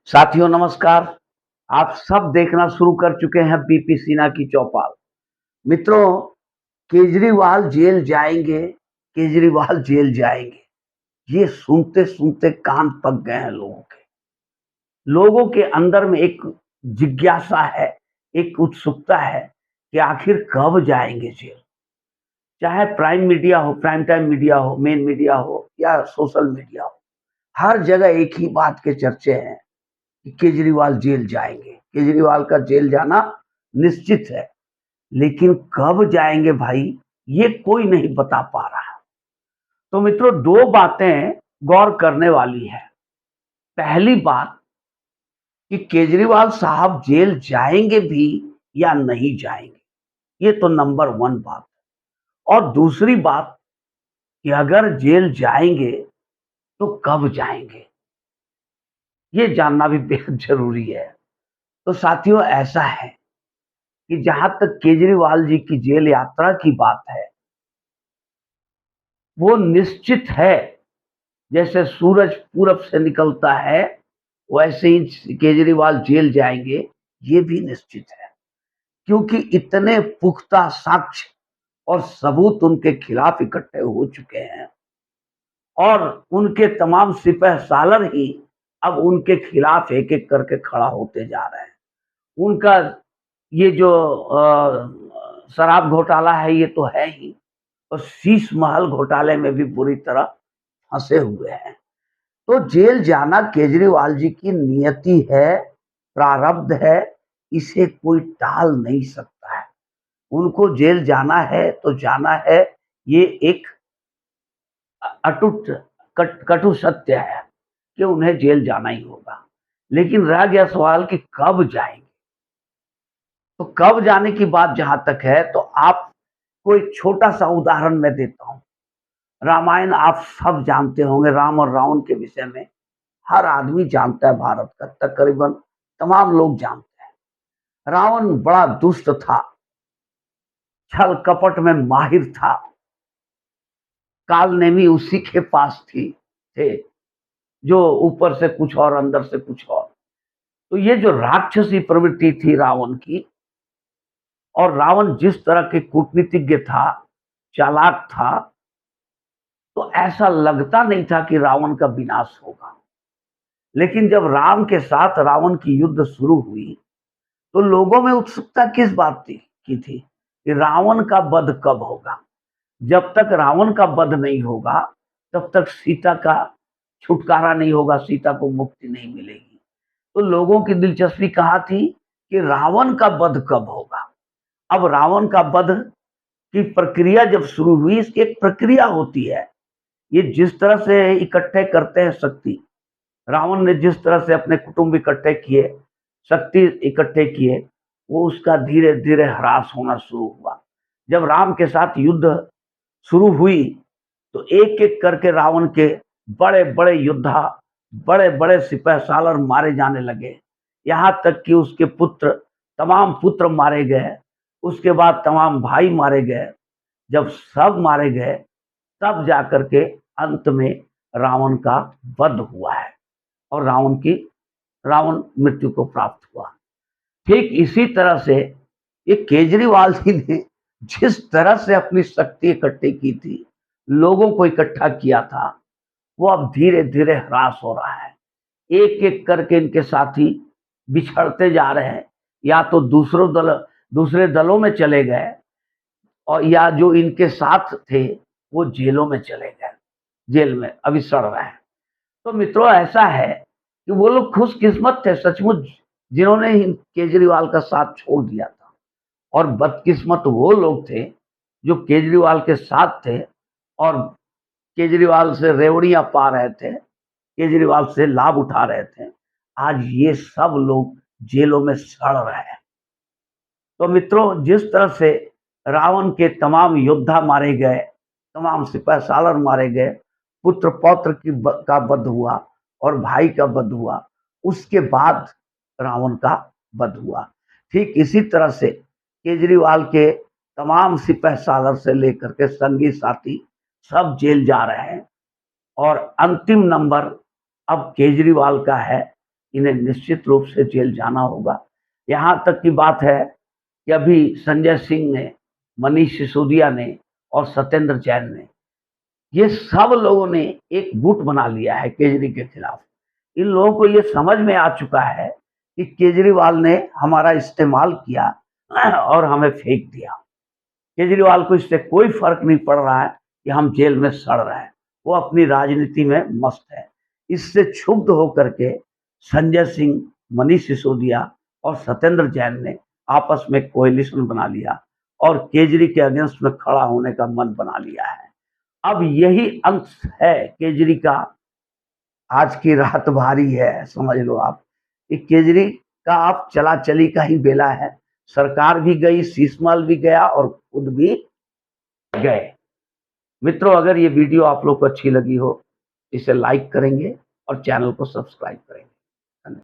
साथियों नमस्कार। आप सब देखना शुरू कर चुके हैं बीपी सिन्हा की चौपाल। मित्रों, केजरीवाल जेल जाएंगे, केजरीवाल जेल जाएंगे, ये सुनते सुनते कान पक गए हैं लोगों के अंदर में एक जिज्ञासा है, एक उत्सुकता है कि आखिर कब जाएंगे जेल। चाहे प्राइम मीडिया हो, प्राइम टाइम मीडिया हो, मेन मीडिया हो या सोशल मीडिया हो, हर जगह एक ही बात के चर्चे हैं कि केजरीवाल जेल जाएंगे। केजरीवाल का जेल जाना निश्चित है, लेकिन कब जाएंगे भाई, ये कोई नहीं बता पा रहा है। तो मित्रों, दो बातें गौर करने वाली है। पहली बात कि केजरीवाल साहब जेल जाएंगे भी या नहीं जाएंगे, ये तो नंबर वन बात। और दूसरी बात कि अगर जेल जाएंगे तो कब जाएंगे, ये जानना भी बेहद जरूरी है। तो साथियों, ऐसा है कि जहां तक केजरीवाल जी की जेल यात्रा की बात है, वो निश्चित है। जैसे सूरज पूरब से निकलता है, वैसे ही केजरीवाल जेल जाएंगे, ये भी निश्चित है। क्योंकि इतने पुख्ता साक्ष्य और सबूत उनके खिलाफ इकट्ठे हो चुके हैं और उनके तमाम सिपह सालर ही अब उनके खिलाफ एक एक करके खड़ा होते जा रहे हैं। उनका ये जो शराब घोटाला है, ये तो है ही, और शीश महल घोटाले में भी बुरी तरह फंसे हुए हैं। तो जेल जाना केजरीवाल जी की नियति है, प्रारब्ध है, इसे कोई टाल नहीं सकता है। उनको जेल जाना है तो जाना है, ये एक अटूट कटु सत्य है कि उन्हें जेल जाना ही होगा। लेकिन रह गया सवाल कि कब जाएंगे। तो कब जाने की बात जहां तक है, तो आप को एक छोटा सा उदाहरण मैं देता हूं। रामायण आप सब जानते होंगे, राम और रावण के विषय में हर आदमी जानता है, भारत का तकरीबन तमाम लोग जानते हैं। रावण बड़ा दुष्ट था, छल कपट में माहिर था, कालनेमी उसी के पास थे, जो ऊपर से कुछ और अंदर से कुछ और। तो ये जो राक्षसी प्रवृत्ति थी रावण की, और रावण जिस तरह के कूटनीतिज्ञ था, चालाक था, तो ऐसा लगता नहीं था कि रावण का विनाश होगा। लेकिन जब राम के साथ रावण की युद्ध शुरू हुई, तो लोगों में उत्सुकता किस बात की थी कि रावण का वध कब होगा। जब तक रावण का वध नहीं होगा, तब तक सीता का छुटकारा नहीं होगा, सीता को मुक्ति नहीं मिलेगी। तो लोगों की दिलचस्पी कहाँ थी कि रावण का वध कब होगा। अब रावण का वध की प्रक्रिया जब शुरू हुई, इसकी एक प्रक्रिया होती है। ये जिस तरह से इकट्ठे करते हैं शक्ति, रावण ने जिस तरह से अपने कुटुंब इकट्ठे किए, शक्ति इकट्ठे किए, वो उसका धीरे धीरे ह्रास होना शुरू हुआ। जब राम के साथ युद्ध शुरू हुई, तो एक एक करके रावण के बड़े बड़े योद्धा, बड़े बड़े सिपह सालर मारे जाने लगे। यहाँ तक कि उसके पुत्र, तमाम पुत्र मारे गए, उसके बाद तमाम भाई मारे गए। जब सब मारे गए, तब जाकर के अंत में रावण का वध हुआ है और रावण मृत्यु को प्राप्त हुआ। ठीक इसी तरह से ये केजरीवाल जी ने जिस तरह से अपनी शक्ति इकट्ठी की थी, लोगों को इकट्ठा किया था, वो अब धीरे धीरे ह्रास हो रहा है। एक एक करके इनके साथी बिछड़ते जा रहे हैं, या तो दूसरे दलों में चले गए, और या जो इनके साथ थे वो जेलों में चले गए, जेल में अभी सड़ रहे हैं। तो मित्रों, ऐसा है कि वो लोग खुशकिस्मत थे सचमुच, जिन्होंने केजरीवाल का साथ छोड़ दिया था, और बदकिस्मत वो लोग थे जो केजरीवाल के साथ थे और केजरीवाल से रेवड़ियां पा रहे थे, केजरीवाल से लाभ उठा रहे थे। आज ये सब लोग जेलों में सड़ रहे हैं। तो मित्रों, जिस तरह से रावण के तमाम योद्धा मारे गए, तमाम सिपह सालर मारे गए, पुत्र पौत्र का वध हुआ और भाई का वध हुआ, उसके बाद रावण का वध हुआ। ठीक इसी तरह से केजरीवाल के तमाम सिपह सालर से लेकर के संगी साथी सब जेल जा रहे हैं, और अंतिम नंबर अब केजरीवाल का है, इन्हें निश्चित रूप से जेल जाना होगा। यहाँ तक की बात है कि अभी संजय सिंह ने, मनीष सिसोदिया ने और सत्येंद्र जैन ने, ये सब लोगों ने एक गुट बना लिया है केजरी के खिलाफ। इन लोगों को ये समझ में आ चुका है कि केजरीवाल ने हमारा इस्तेमाल किया और हमें फेंक दिया। केजरीवाल को इससे कोई फर्क नहीं पड़ रहा है कि हम जेल में सड़ रहे हैं, वो अपनी राजनीति में मस्त है। इससे क्षुब्ध होकर के संजय सिंह, मनीष सिसोदिया और सत्येंद्र जैन ने आपस में कोएलिशन बना लिया और केजरी के अगेंस्ट में खड़ा होने का मन बना लिया है। अब यही अंश है केजरी का। आज की रात भारी है, समझ लो आप कि केजरी का अब चला चली का ही बेला है। सरकार भी गई, शीशमहल भी गया और खुद भी गए। मित्रों, अगर ये वीडियो आप लोग को अच्छी लगी हो, इसे लाइक करेंगे और चैनल को सब्सक्राइब करेंगे।